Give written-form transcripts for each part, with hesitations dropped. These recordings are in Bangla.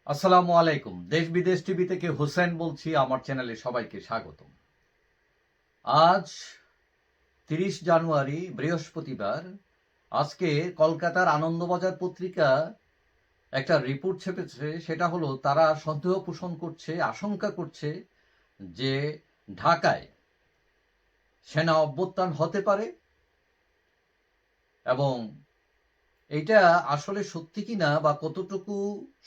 আসসালামু আলাইকুম। দেশ বিদেশ টিভি থেকে হোসেন বলছি। আমার চ্যানেলে সবাইকে স্বাগতম। আজ ৩০ জানুয়ারি বৃহস্পতিবার। আজকে কলকাতার আনন্দবাজার পত্রিকা একটা রিপোর্ট ছেপেছে। সেটা হলো তারা সন্দেহ পোষণ করছে, আশঙ্কা করছে যে ঢাকায় সেনা অভ্যুত্থান হতে পারে এবং এটা আসলে সত্যি কিনা বা কতটুকু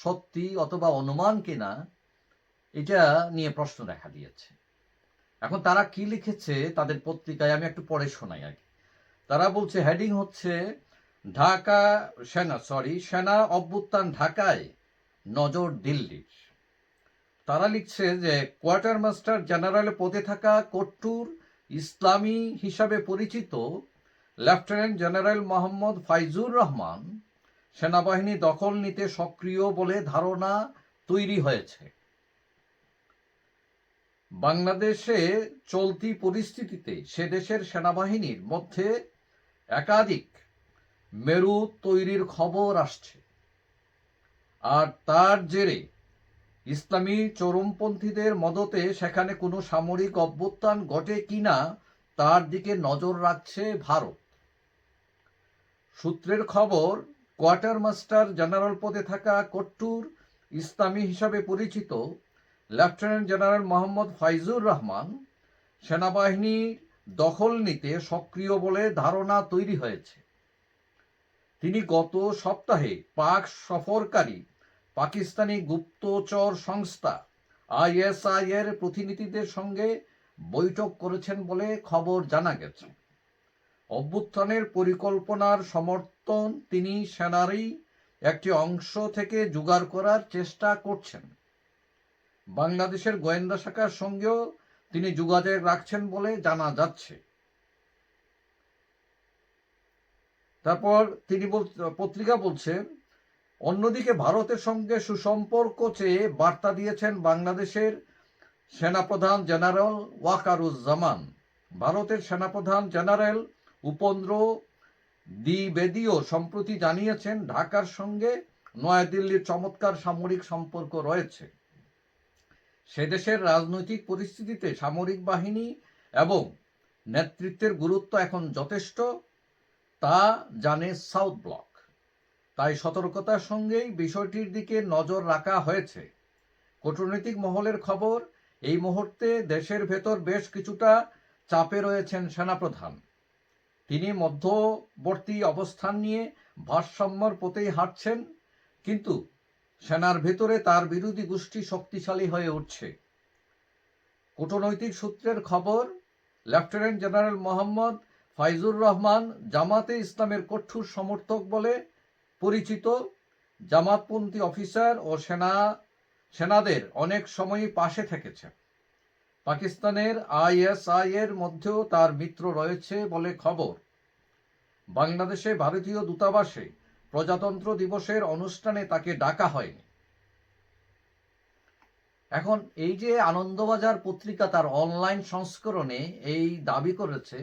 সত্যি অথবা অনুমান কিনা এটা নিয়ে প্রশ্ন দেখা দিয়েছে। এখন তারা কি লিখেছে তাদের পত্রিকায় আমি একটু পড়ে শোনাই আগে। তারা বলছে হেডিং হচ্ছে ঢাকা সেনা অভ্যুত্থান ঢাকায়, নজর দিল্লির। তারা লিখছে যে কোয়ার্টার মাস্টার জেনারেল পদে থাকা কট্টুর ইসলামী হিসাবে পরিচিত লেফটেন্যান্ট জেনারেল মোহাম্মদ ফাইজুর রহমান সেনাবাহিনী দখল নিতে সক্রিয় বলে ধারণা তৈরি হয়েছে। বাংলাদেশে চলতি পরিস্থিতিতে সে দেশের সেনাবাহিনীর মধ্যে একাধিক মেরু তৈরির খবর আসছে, আর তার জেরে ইসলামী চরমপন্থীদের মদতে সেখানে কোনো সামরিক অভ্যুত্থান ঘটে কিনা তার দিকে নজর রাখছে ভারত। সূত্রের খবর, কোয়ার্টার মাস্টার জেনারেল পদে থাকা কট্টুর ইসলামী হিসাবে পরিচিত লেফটেন্যান্ট জেনারেল মোহাম্মদ ফাইজুর রহমান সেনাবাহিনীর দখল নিতে সক্রিয় বলে ধারণা তৈরি হয়েছে। তিনি গত সপ্তাহে পাক সফরকারী পাকিস্তানি গুপ্তচর সংস্থা আইএসআই এর প্রতিনিধিদের সঙ্গে বৈঠক করেছেন বলে খবর জানা গেছে। অভ্যুত্থানের পরিকল্পনার সমর্থন তিনি সেনারই একটি অংশ থেকে জোগাড় করার চেষ্টা করছেন। বাংলাদেশের গোয়েন্দা শাখার সঙ্গেও তিনি যোগাযোগ রাখছেন বলে জানা যাচ্ছে। তারপর পত্রিকা বলছে, অন্যদিকে ভারতের সঙ্গে সুসম্পর্ক চেয়ে বার্তা দিয়েছেন বাংলাদেশের সেনাপ্রধান জেনারেল ওয়াকারুজ্জামান। ভারতের সেনাপ্রধান জেনারেল উপেন্দ্র দ্বিবেদীও সম্প্রতি জানিয়েছেন ঢাকার সঙ্গে নয়াদিল্লির চমৎকার সামরিক সম্পর্ক রয়েছে। সে দেশের রাজনৈতিক পরিস্থিতিতে সামরিক বাহিনী এবং নেতৃত্বের গুরুত্ব এখন যথেষ্ট, তা জানে সাউথ ব্লক। তাই সতর্কতার সঙ্গেই বিষয়টির দিকে নজর রাখা হয়েছে। কূটনৈতিক মহলের খবর, এই মুহূর্তে দেশের ভেতর বেশ কিছুটা চাপে রয়েছেন সেনাপ্রধান। তিনি মধ্যবর্তী অবস্থান নিয়ে ভারসাম্যর পথেই হাঁটছেন, কিন্তু সেনার ভেতরে তার বিরোধী গোষ্ঠী শক্তিশালী হয়ে উঠছে। কূটনৈতিক সূত্রের খবর, লেফটেন্যান্ট জেনারেল মোহাম্মদ ফাইজুর রহমান জামাতে ইসলামের কঠোর সমর্থক বলে পরিচিত। জামাতপন্থী অফিসার ও সেনাদের অনেক সময়ই পাশে থেকেছেন। পাকিস্তানের আইএসআই এর মধ্যেও তার মিত্র রয়েছে বলে খবর। বাংলাদেশে ভারতীয় দূতাবাসে প্রজাতন্ত্র দিবসের অনুষ্ঠানে তাকে ডাকা হয়নি। এখন এই যে আনন্দবাজার পত্রিকা তার অনলাইন সংস্করণে এই দাবি করেছে,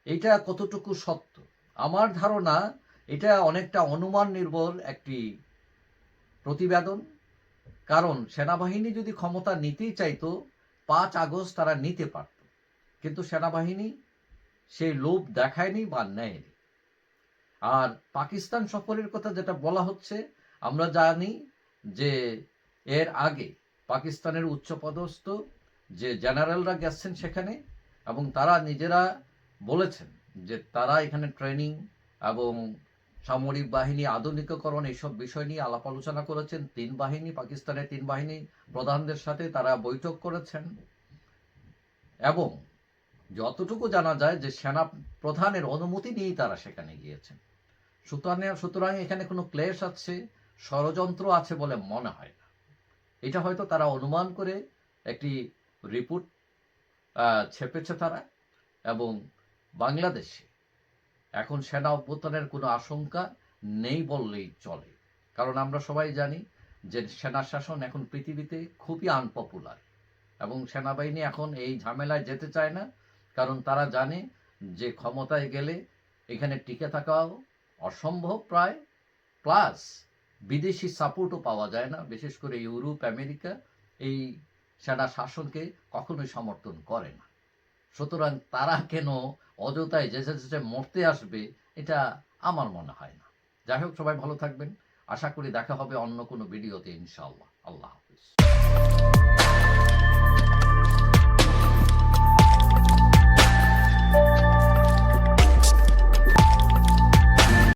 এটা কতটুকু সত্য? আমার ধারণা এটা অনেকটা অনুমান নির্ভর একটি প্রতিবেদন। কারণ সেনাবাহিনী যদি ক্ষমতা নিতেই চাইতো 5 আগস্ট তারা নিতে পারত, কিন্তু সেনাবাহিনী সেই লোভ দেখায়নি বা নেয়নি। আর পাকিস্তান সফরের কথা যেটা বলা হচ্ছে, আমরা জানি যে এর আগে পাকিস্তানের উচ্চপদস্থ যে জেনারেলরা গেছেন সেখানে, এবং তারা নিজেরা বলেছেন যে তারা এখানে ট্রেনিং এবং সামরিক বাহিনী আধুনিকীকরণ এইসব বিষয় নিয়ে আলাপ আলোচনা করেছেন। পাকিস্তানের 3 বাহিনী প্রধানদের সাথে তারা বৈঠক করেছেন, এবং যতটুকু জানা যায় যে সেনা প্রধানের অনুমতি নিয়েই তারা সেখানে গিয়েছেন। সুতরাং এখানে কোনো ক্লেশ আছে, ষড়যন্ত্র আছে বলে মনে হয় না। এটা হয়তো তারা অনুমান করে একটি রিপোর্ট ছেপেছে তারা। এবং বাংলাদেশে এখন সেনা অভ্যুত্থানের কোনো আশঙ্কা নেই বললেই চলে। কারণ আমরা সবাই জানি যে সেনা শাসন এখন পৃথিবীতে খুবই আনপপুলার, এবং সেনাবাহিনী এখন এই ঝামেলায় যেতে চায় না। কারণ তারা জানে যে ক্ষমতায় গেলে এখানে টিকে থাকাও অসম্ভব প্রায়, প্লাস বিদেশি সাপোর্টও পাওয়া যায় না, বিশেষ করে ইউরোপ আমেরিকা এই সেনা শাসনকে কখনোই সমর্থন করে না। সুতরাং তারা কেন অযথায় যেচে যেচে মরতে আসবে, এটা আমার মনে হয় না। যাই হোক, সবাই ভালো থাকবেন। আশা করি দেখা হবে অন্য কোনো ভিডিওতে ইনশাআল্লাহ। আল্লাহ হাফিজ।